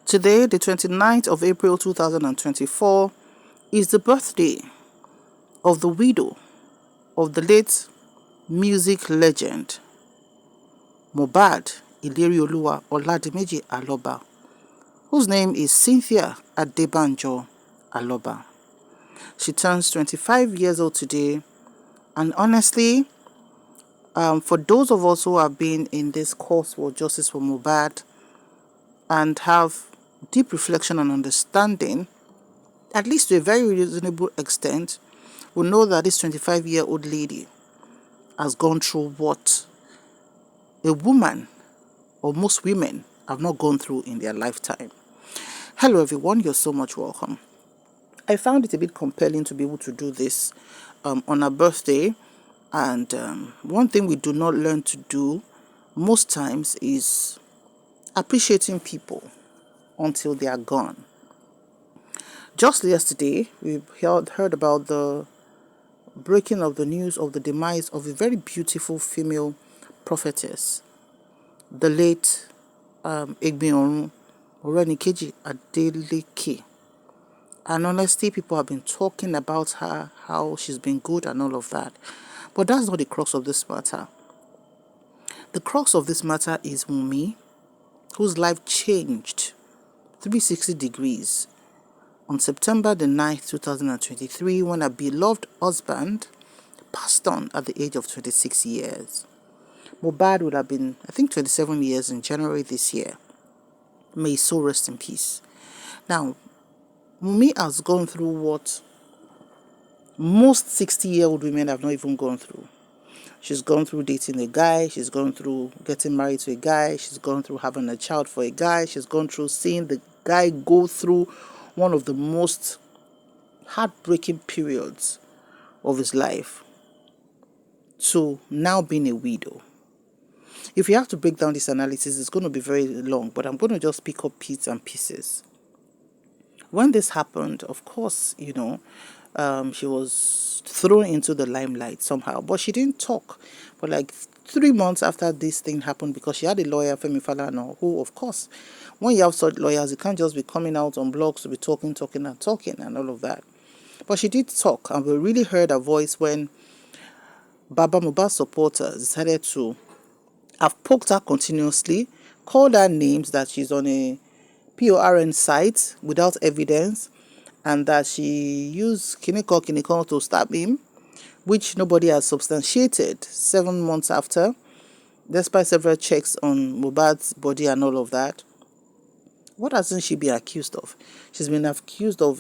Today, the 29th of April 2024, is the birthday of the widow of the late music legend Mohbad Ilerioluwa Oladimeji Aloba, whose name is Cynthia Adebanjo Aloba. She turns 25 years old today, and honestly, for those of us who have been in this cause for justice for Mohbad and have deep reflection and understanding, at least to a very reasonable extent, will know that this 25-year-old lady has gone through what a woman or most women have not gone through in their lifetime. Hello everyone, you're so much welcome. I found it a bit compelling to be able to do this on her birthday, and one thing we do not learn to do most times is appreciating people until they are gone. Just yesterday, we heard about the breaking of the news of the demise of a very beautiful female prophetess, the late Egbiorun Orenikeji Adeleke. And honestly, people have been talking about her, how she's been good and all of that. But that's not the crux of this matter. The crux of this matter is Wunmi, whose life changed 360 degrees on September the 9th, 2023, when her beloved husband passed on at the age of 26 years. Mohbad would have been, I think, 27 years in January this year. May his soul rest in peace. Now, Wunmi has gone through what most 60-year-old women have not even gone through. She's gone through dating a guy. She's gone through getting married to a guy. She's gone through having a child for a guy. She's gone through seeing the guy go through one of the most heartbreaking periods of his life to now being a widow. If you have to break down this analysis, it's going to be very long, but I'm going to just pick up bits and pieces. When this happened, of course, she was thrown into the limelight somehow, but she didn't talk for like 3 months after this thing happened, because she had a lawyer, Femi Falana, who, of course, when you have such lawyers, you can't just be coming out on blogs to be talking and all of that. But she did talk, and we really heard her voice when Baba Mohbad supporters decided to have poked her continuously, called her names that she's on a PORN site without evidence, and that she used kiniko to stab him, which nobody has substantiated 7 months after, despite several checks on Mohbad's body and all of that. What hasn't she been accused of? She's been accused of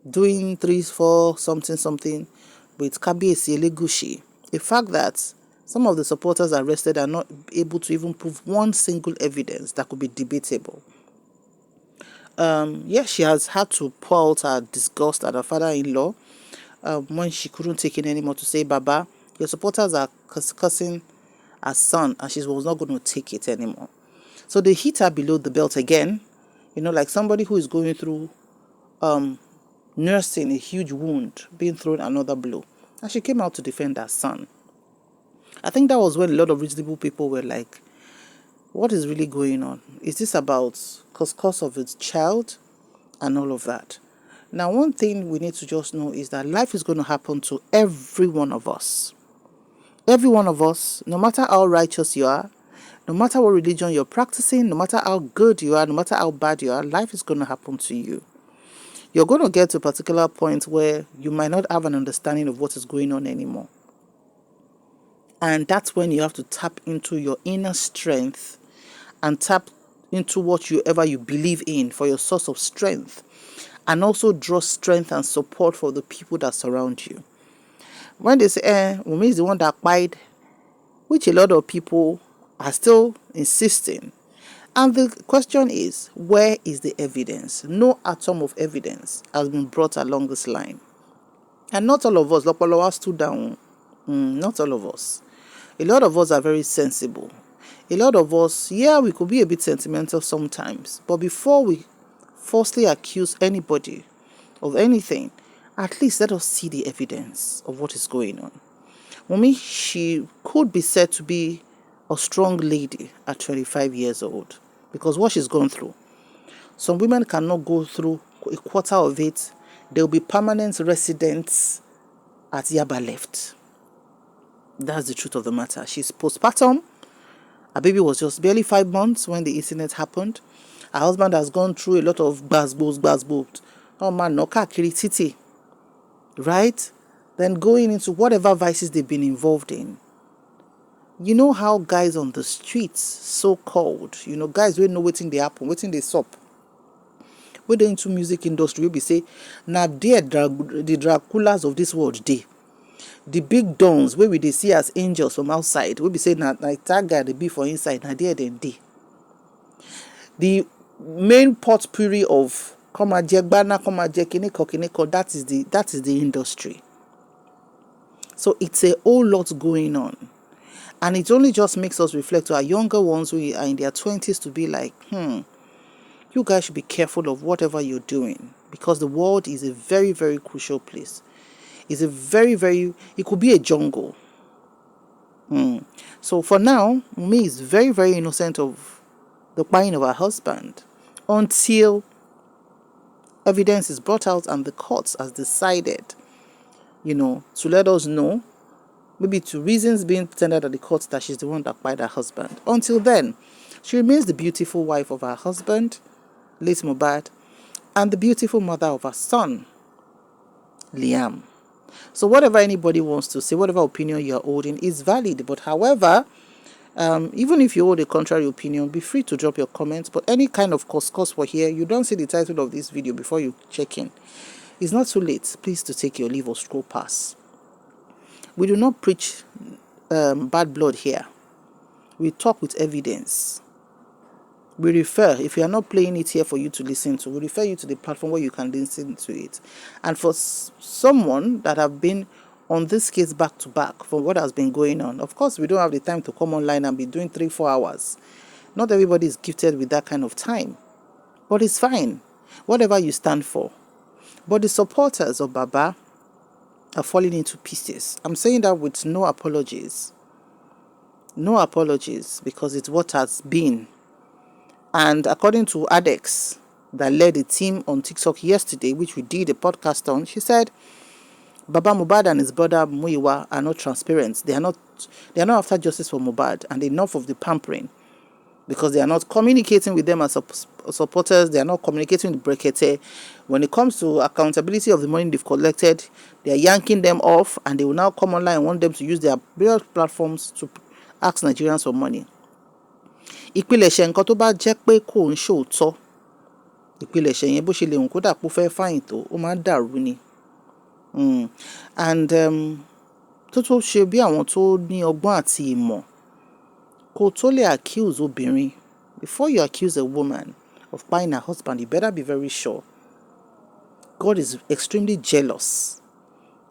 doing 3-4 something with Kabiyesi Elegushi. The fact that some of the supporters arrested are not able to even prove one single evidence that could be debatable. Yes, she has had to pour out her disgust at her father-in-law when she couldn't take it anymore, to say, Baba, your supporters are cursing her son, and she was not going to take it anymore. So they hit her below the belt again, like somebody who is going through nursing a huge wound, being thrown another blow. And she came out to defend her son. I think that was when a lot of reasonable people were like, what is really going on? Is this about cause of its child and all of that? Now, one thing we need to just know is that life is going to happen to every one of us. Every one of us, no matter how righteous you are, no matter what religion you're practicing, no matter how good you are, no matter how bad you are, life is going to happen to you. You're going to get to a particular point where you might not have an understanding of what is going on anymore. And that's when you have to tap into your inner strength and tap into whatever you believe in for your source of strength, and also draw strength and support for the people that surround you. When they say, Wunmi is the one that cried, which a lot of people are still insisting. And the question is, where is the evidence? No atom of evidence has been brought along this line. And not all of us, Lopolowa stood down. Not all of us. A lot of us are very sensible. A lot of us, we could be a bit sentimental sometimes. But before we falsely accuse anybody of anything, at least let us see the evidence of what is going on. Wunmi, she could be said to be a strong lady at 25 years old, because what she's gone through. Some women cannot go through a quarter of it. They'll be permanent residents at Yaba left. That's the truth of the matter. She's postpartum. Her baby was just barely 5 months when the incident happened. Her husband has gone through a lot of gbas. Oh man, no kakiri titi. Right? Then going into whatever vices they've been involved in. You know how guys on the streets, so-called, guys don't know what they happen, what they sup. When they're into music industry, we say, now they're the Draculas of this world, the big dons, where we they see as angels from outside, we be say, now that guy, the be for inside, now they're they. The main potpourri of kiniko, that is the industry. So it's a whole lot going on. And it only just makes us reflect to our younger ones who are in their 20s to be like, you guys should be careful of whatever you're doing, because the world is a very, very crucial place. It's a very, very, it could be a jungle. So for now, Wunmi is very, very innocent of the crying of her husband until evidence is brought out and the courts has decided, to let us know, maybe to reasons being tendered at the court, that she's the one that cried her husband. Until then, she remains the beautiful wife of her husband, late Mohbad, and the beautiful mother of her son, Liam. So whatever anybody wants to say, whatever opinion you're holding is valid. But however, even if you hold a contrary opinion, be free to drop your comments. But any kind of course for here, you don't see the title of this video before you check in. It's not too late, please, to take your leave or scroll past. We do not preach bad blood here. We talk with evidence. We refer, if you are not playing it here for you to listen to, we refer you to the platform where you can listen to it. And for someone that have been on this case back to back for what has been going on, of course, we don't have the time to come online and be doing 3-4 hours. Not everybody is gifted with that kind of time. But it's fine, whatever you stand for. But the supporters of Baba are falling into pieces. I'm saying that with no apologies. No apologies, because it's what has been. And according to Adex, that led the team on TikTok yesterday, which we did a podcast on, she said Baba Mohbad and his brother Muyiwa are not transparent. They are not after justice for Mohbad, and enough of the pampering, because they are not communicating with them as supporters. They are not communicating with Brekete. When it comes to accountability of the money they've collected, they are yanking them off, and they will now come online and want them to use their various platforms to ask Nigerians for money. Ìpilẹ̀ṣẹ̀ nǹkan tó bá jẹ́ pé kò ń ṣòótọ́, ìpilẹ̀ṣẹ̀ yẹn bó ṣe lè hùn kó dà pé ó fẹ́ fáyìn tó, ó máa ń dàrú ni. And tó ṣe bí àwọn tó ní ọgbọ́n àti ìmọ̀, kó tó lè accuse obìnrin, before you accuse a woman of buying her husband, you better be very sure. God is extremely jealous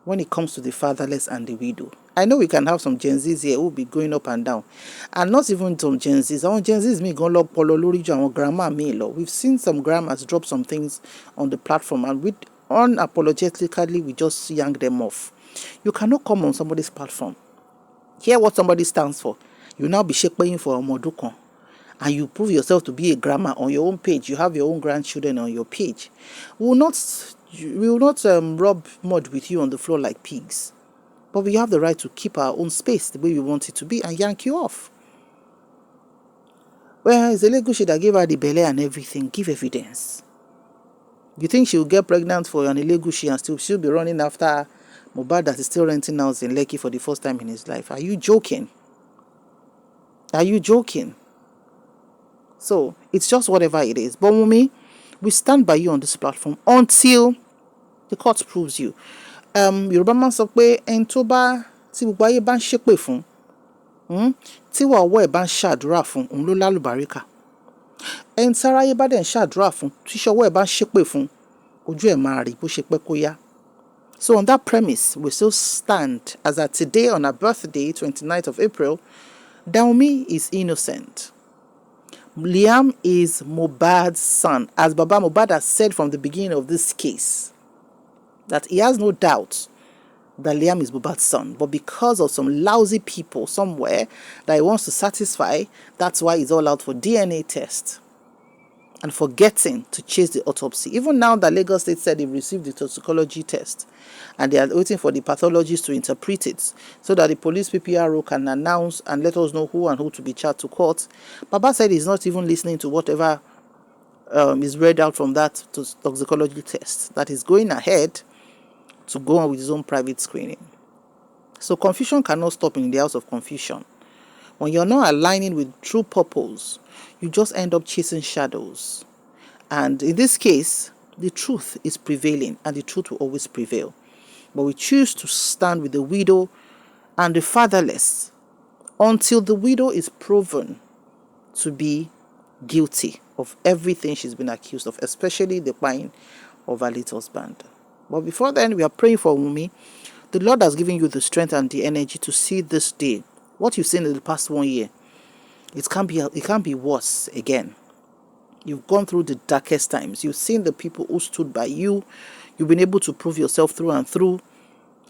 when it comes to the fatherless and the widow. I know we can have some Gen Zs here who will be going up and down. And not even some Gen Zs. Our Gen Zs may go log polo lori jo awon grandma me lo. We've seen some grandmas drop some things on the platform, and we unapologetically we just yank them off. You cannot come on somebody's platform, hear what somebody stands for. You now be shaping for a modukon, and you prove yourself to be a grandma on your own page. You have your own grandchildren on your page. We will not rub mud with you on the floor like pigs. But we have the right to keep our own space the way we want it to be and yank you off. Well, it's a Legushi that gave her the belly and everything. Give evidence. You think she will get pregnant for an Legushi and she'll be running after Mohbad that is still renting house in Lekki for the first time in his life? Are you joking? Are you joking? So, it's just whatever it is. But Wunmi, we stand by you on this platform until the court proves you. Yorùbá máa ń sọ pé ẹni tó bá tí gbogbo ayé bá ń ṣépè fún, tí ọwọ́ ẹ̀ bá ń ṣàdúrà fún, òun ló lálùbáríkà. Ẹni tí aráyé bá dẹ̀ ń ṣàdúrà fún, tí ọwọ́ ẹ̀ bá ń ṣépè fún, ojú ẹ̀ máa rí bó ṣe pẹ́ kó yá. So on that premise, we still stand as at today on her birthday, 29th of April, Wunmi is innocent. Liam is Mohbad's son, as Baba Mohbad has said from the beginning of this case, that he has no doubt that Liam is Mohbad's son, but because of some lousy people somewhere that he wants to satisfy, that's why he's all out for DNA test. and forgetting to chase the autopsy. Even now that Lagos State said they've received the toxicology test and they are waiting for the pathologist to interpret it so that the police PPRO can announce and let us know who and who to be charged to court. Baba said he's not even listening to whatever is read out from that toxicology test, that is going ahead to go on with his own private screening. So confusion cannot stop in the house of confusion. When you're not aligning with true purpose, you just end up chasing shadows. And in this case, the truth is prevailing, and the truth will always prevail. But we choose to stand with the widow and the fatherless until the widow is proven to be guilty of everything she's been accused of, especially the buying of her late husband. But before then, we are praying for Wunmi. The Lord has given you the strength and the energy to see this day. What you've seen in the past 1 year, it can't be worse again. You've gone through the darkest times. You've seen the people who stood by you. You've been able to prove yourself through and through,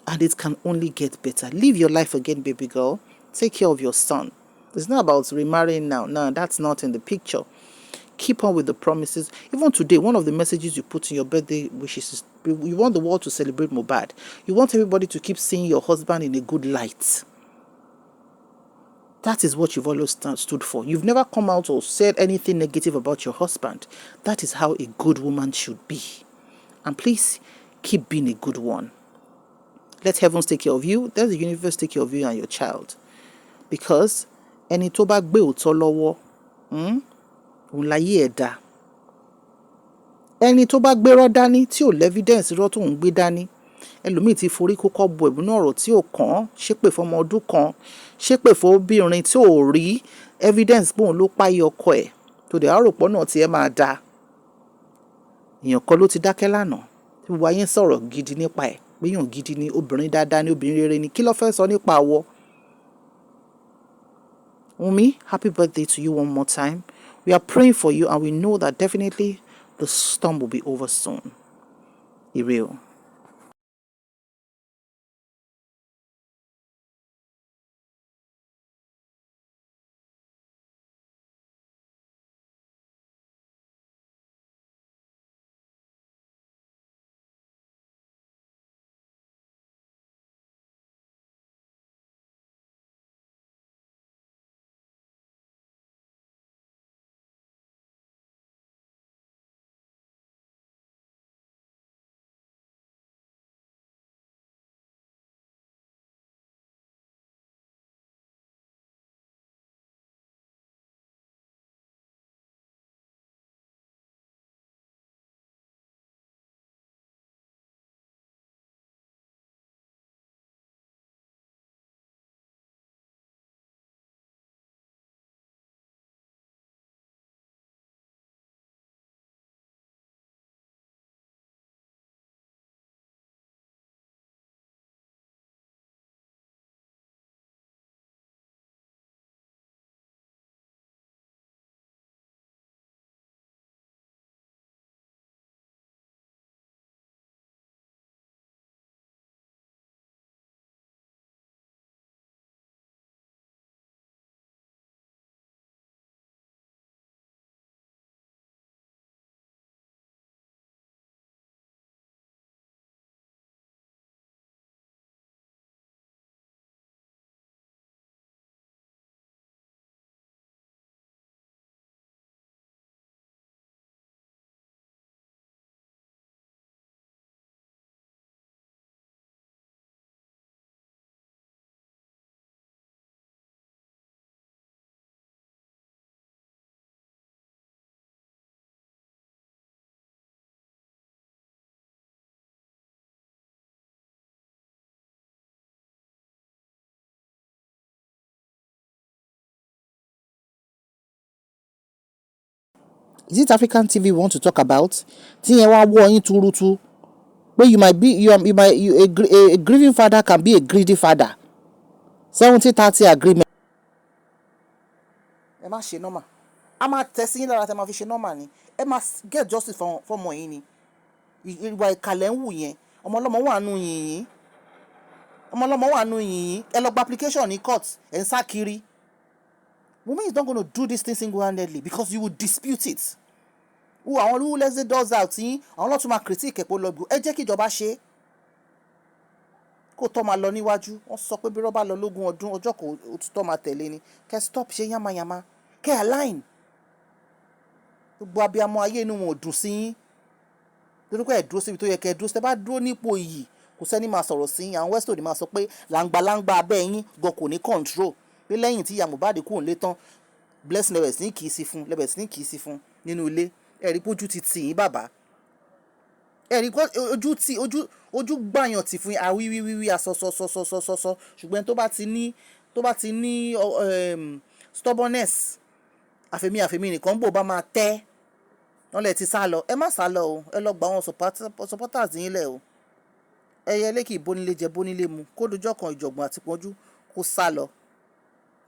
and it can only get better. Live your life again, baby girl. Take care of your son. It's not about remarrying now. No, that's not in the picture. Keep on with the promises. Even today, one of the messages you put in your birthday wishes is you want the world to celebrate Mohbad. You want everybody to keep seeing your husband in a good light. That is what you've always stood for. You've never come out or said anything negative about your husband. That is how a good woman should be. And please, keep being a good one. Let heavens take care of you. Let the universe take care of you and your child. Because ẹni tó bá gbé òótọ́ lọ́wọ́, òun láyé ẹ̀ dá. Ẹni tó bá gbérọ́ dání tí ò lẹ́fídẹ́ǹsì irọ́ tó ń gbé dání, ẹlòmíì ti forí kókó bo ẹ̀bùn náà ọ̀rọ̀ tí ò kàn, ṣépè fọmọ ọdún kan, ṣépè fóbìnrin tí ò rí evidence bóun ló páyé ọkọ ẹ̀ tó dẹ̀ àròpọ̀ náà tí ẹ máa da. Èèyàn kan ló ti dákẹ́ lánàá tí gbogbo ayé ń sọ̀rọ̀ gidi nípa ẹ̀ pé èèyàn gidi ni, obìnrin dáadáa ni, obìnrin rere ni. Kí ló fẹ́ sọ nípa àwọ̀? Wunmi, happy birthday to you one more time. We are praying for you and we know that definitely the storm will be over soon. Ire. Is it African TV we want to talk about? Tí yẹn wá wọ́ yín túrútú. But a grieving father can be a greedy father. 70-30 agreement. Ẹ má ṣe normal. A máa tẹ̀ sí yín lára tẹ́ máa fi ṣe normal ni. Ẹ máa get justice fọ́mọ yín ni. Ìwà ìkàlẹ̀ ń wù yẹn. Ọmọ ọlọ́mọ wà nù yìnyín. Ẹ lọ gba application ní court. Ẹ ń sá kiri. Wunmi is not going to do this thing single-handedly because you will dispute it. àwọn W1DOWS yín àwọn náà tún máa critique ẹ̀pọ̀ lọ́gbù. Ẹ jẹ́ kí ìjọba ṣe kó tọ́ máa lọ níwájú. Wọ́n sọ pé bí rọ́bà lọ lógún ọdún ọjọ́ kan òtítọ́ máa tẹ̀lé ni. Kẹ́ stop ṣe yamayama, kẹ́ align. Gbogbo abiyamọ ayé inú wọn ò dùn sí yín torí pé ẹ dúró síbi tó yẹ kẹ́ ẹ dúró. Tẹ́ bá dúró nípò iyì kò sẹ́ni máa sọ̀rọ̀ sí yín. Àwọn Western máa sọ pé làǹgbàlàǹgbà abẹ́ yín gan kò ní control, pé lẹ́yìn tí ìyá Mohbad kúrò nílé tán blessing lẹ́bẹ̀ sí ní kì í sí fún lẹ́bẹ̀ sí ní kì í sí fún nínú ilé. Ẹ rí pé ojú ti tì yín bàbá, ẹ rí pé ojú gbàyàn tì fún yín àwíwíwíwí asọsọsọsọsọsọ. Ṣùgbọ́n tó bá ti ní stubbornness àfẹ̀mí nìkan bò bá máa tẹ́ wọ́n lẹ̀ ti sá lọ. Ẹ má sá lọ o, ẹ lọ gba àwọn supporters yín lẹ̀ o. Ẹyẹ lẹ́kì bónílé jẹ bónílé mu kó dojọ́ kan ìjọ̀gbọ̀n àti pọ́njú kó sá lọ.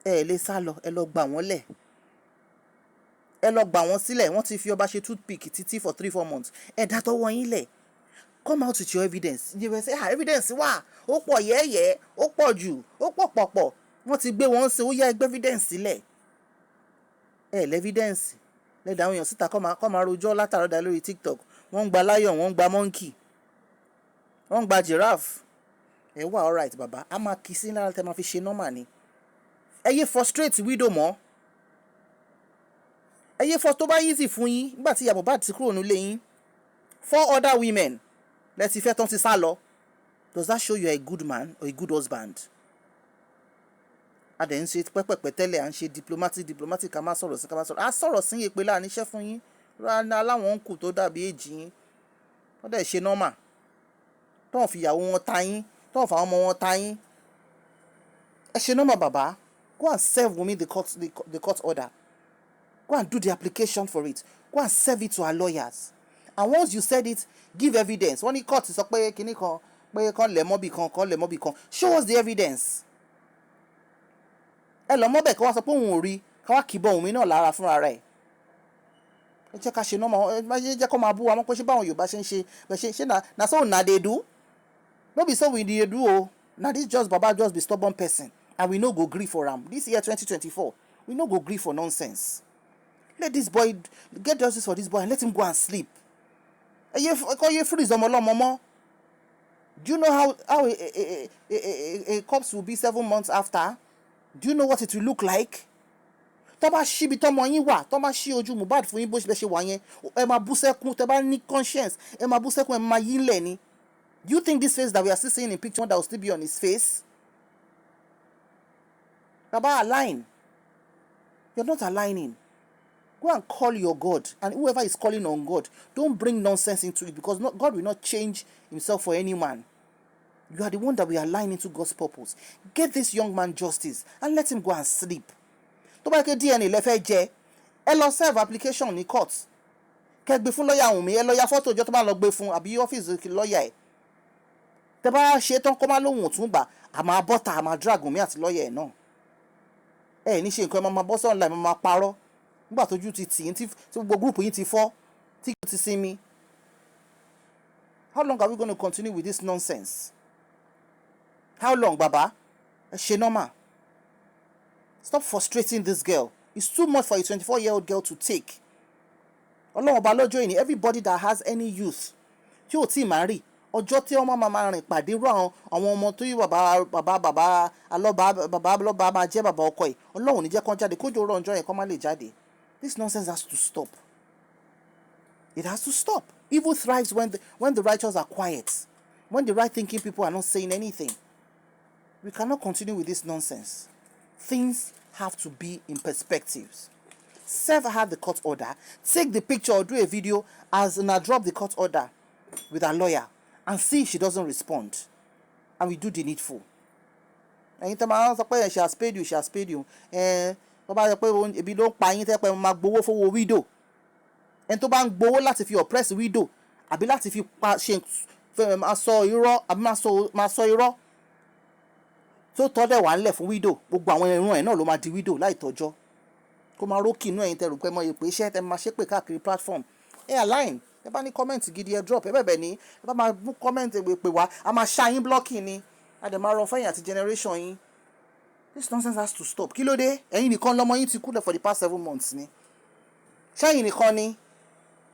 Ẹ lè sá lọ, ẹ lọ gbà wọ́n lẹ̀, ẹ lọ gbà wọ́n sílẹ̀. Wọ́n ti fi ọba ṣe toothpick títí for 3-4 months. Ẹ dá tọwọ́ yín lẹ̀, come out with your evidence. You will say evidence wà, ó pọ̀ yẹ́yẹ́, ó pọ̀ jù, ó pọ̀ pọ̀pọ̀. Wọ́n ti gbé wọn ṣe ó yá ẹgbẹ́ evidence sílẹ̀. Ẹ lẹ́ evidence lẹ́dà àwọn èèyàn síta kọ́ máa rojọ́ látàrọ́dà lórí TikTok. Wọ́n ń gba lion, wọ́n ń gba monkey, wọ́n ń gba giraffe. Ẹ wà alright bàbá, a máa kì í sí lára tẹ́ máa fi ṣe normal ni. Ẹ yé frustrate widow mọ́. Ẹ yé tó bá easy fún yín nígbà tí ìyá Mohbad ti kúrò nílé yín 4 other women lẹ ti fẹ́ tán ti sá lọ. Does that show you are a good man or a good husband? A dẹ̀ ń ṣe pẹ́pẹ́pẹ́ tẹ́lẹ̀, à ń ṣe diplomatic ká má sọ̀rọ̀ sí ká má sọ̀rọ̀. A sọ̀rọ̀ sí iye pé láàníṣẹ́ fún yín aláwọn ń kù tó dàbí èjì yín. Wọ́n dẹ̀ ṣe normal. Tọ́wọ́n fi ìyàwó wọn ta yín, tọ́wọ́n fa ọmọ wọn ta yín. Ẹ ṣe normal bàbá. Go and serve Wunmi the court order. Go and do the application for it. Go and serve it to our lawyers. And once you said it, give evidence. Wọ́n ní court sọ pé kinní kan pé kan lẹ̀ mọ́bì kan. Show us the evidence. Ẹ lọ mọ́bẹ̀ kí wọ́n sọ pé òun ò rí, ká wá kìbọn Wunmi náà lára fúnra rẹ̀. Ẹ jẹ́ ká ṣe normal. Ẹ jẹ́ kó máa bú wa mọ́ pé ṣé báwọn Yorùbá ṣe ń ṣe na so una dey do. No be so we dey do o. Na this Baba just be stubborn person and we no go gree for am. This year 2024, we no go gree for nonsense. Let this boy get justice for this boy and let him go and sleep. Ẹ freeze ọmọ ọlọ́mọ mọ́. Do you know how a corpse will be 7 months after? Do you know what it will look like? Tó bá ṣí ibi tọ́mọ yín wà, tó bá ṣí ojú Mohbad fún yín bó ṣe wà yẹn, ẹ máa bú sẹ́kún. Tẹ́ bá ní conscience, ẹ máa bú sẹ́kún, ẹ máa yín lẹ̀ ni. Do you think this face that we are still seeing in picture that will still be on his face? Baba, align. You're not aligning. Go and call your God, and whoever is calling on God, don't bring nonsense into it, because God will not change himself for any man. You are the one that will align into God's purpose. Get this young man justice and let him go and sleep. Tó bá ké DNA lẹ fẹ́ jẹ, ẹ lọ serve application ní court. Kẹ́ gbé fún lọ́ọ̀yà Wunmi, ẹ lọ ya fọ́tò ọjọ́ tó bá lọ gbé fún àbí ọ́fíìsì lọ́ọ̀yà ẹ̀. Tẹ́ bá ṣe tán kó má lóhùn tún gbà, àmọ́ abọ́ta àmọ́ drag Wunmi àti lọ́ọ̀yà ẹ̀ náà. Ẹ ní ṣe nǹkan ẹ máa bọ́ sí online, máa parọ́. Nígbà tójú ti tì yín tí gbogbo group yín ti fọ́, tí kò ti sinmi. How long are we going to continue with this nonsense? How long, Baba? Ẹ ṣe normal. Stop frustrating this girl. It's too much for a 24-year-old girl to take. Ọlọ́run ọba lọ́jọ́ ìní, everybody that has any youth tí ò tí ì máa rí, ọjọ́ tí ọmọ máa rìn pàdé rú àwọn ọmọ tó yí bàbá alọ́ba máa jẹ́ bàbá ọkọ ẹ̀, Ọlọ́run ní jẹ́ kán jáde, kójó rọ̀ ọjọ́ yẹn kán má lè jáde. This nonsense has to stop. It has to stop. Evil thrives when the righteous are quiet, when the right-thinking people are not saying anything. We cannot continue with this nonsense. Things have to be in perspectives. Serve her the court order. Take the picture or do a video as now drop the court order with her lawyer and see if she doesn't respond. And we do the needful. Ẹ̀yin tẹ́ máa ń sọ pé she has paid you, she has paid you. Tó bá sọ pé ebi ló ń pa yín tẹ́ pé máa gbowó fowó widow. Ẹni tó bá ń gbowó láti fi oppress widow àbí láti fi ṣe máa sọ irọ́ àbí máa sọ irọ́ tó tọ́ dẹ̀ wà ńlẹ̀ fún widow, gbogbo àwọn irun ẹ̀ náà ló máa di widow láì tọ́jọ́. Kó máa rókì inú ẹ̀yin tẹ̀rù pé mọ èpè iṣẹ́ tẹ́ máa ṣépè káàkiri platform. Ẹ align, ẹ bá ní comment gidi ẹ drop, ẹ bẹ̀bẹ̀ ní, ẹ bá máa mú comment èpè wá, a máa ṣá yín blocking ni, a dẹ̀ máa rọ fẹ́yìn àti generation yín. This nonsense has to stop. Kí ló dé? Ẹ̀yin nìkan lọ́mọ yín ti kú lẹ̀ for the past 7 months ni. Ṣẹ́yìn nìkan ni.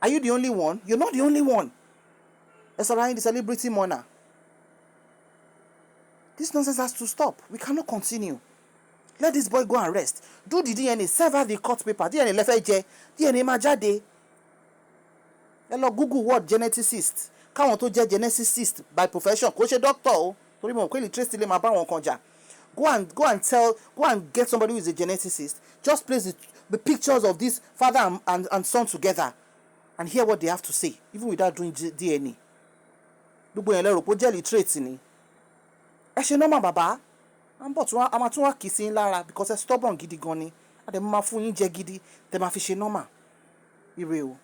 Are you the only one? You're not the only one. SRI, the celebrity mourner. This nonsense has to stop. We cannot continue. Let this boy go and rest. Do the DNA. Serve out the court paper. DNA lẹ́fẹ̀ẹ́ DNA máa jáde. Ẹ lọ Google word geneticist. Káwọn tó jẹ́ geneticist by profession kò ṣe doctor o. Torí mo pé literacy lè máa bá wọn kan jà. Go and get somebody who is a geneticist. Just place the pictures of this father and son together and hear what they have to say, even without doing DNA. Gbogbo yẹn lẹ́rù pé ó jẹ́ literate ni. Ẹ ṣe normal bàbá. A máa tún wá kì í sí lára because ẹ stubborn gidi gan ni. A dẹ̀ máa fún yín jẹ gidi. Tẹ máa fi ṣe normal. Ire o.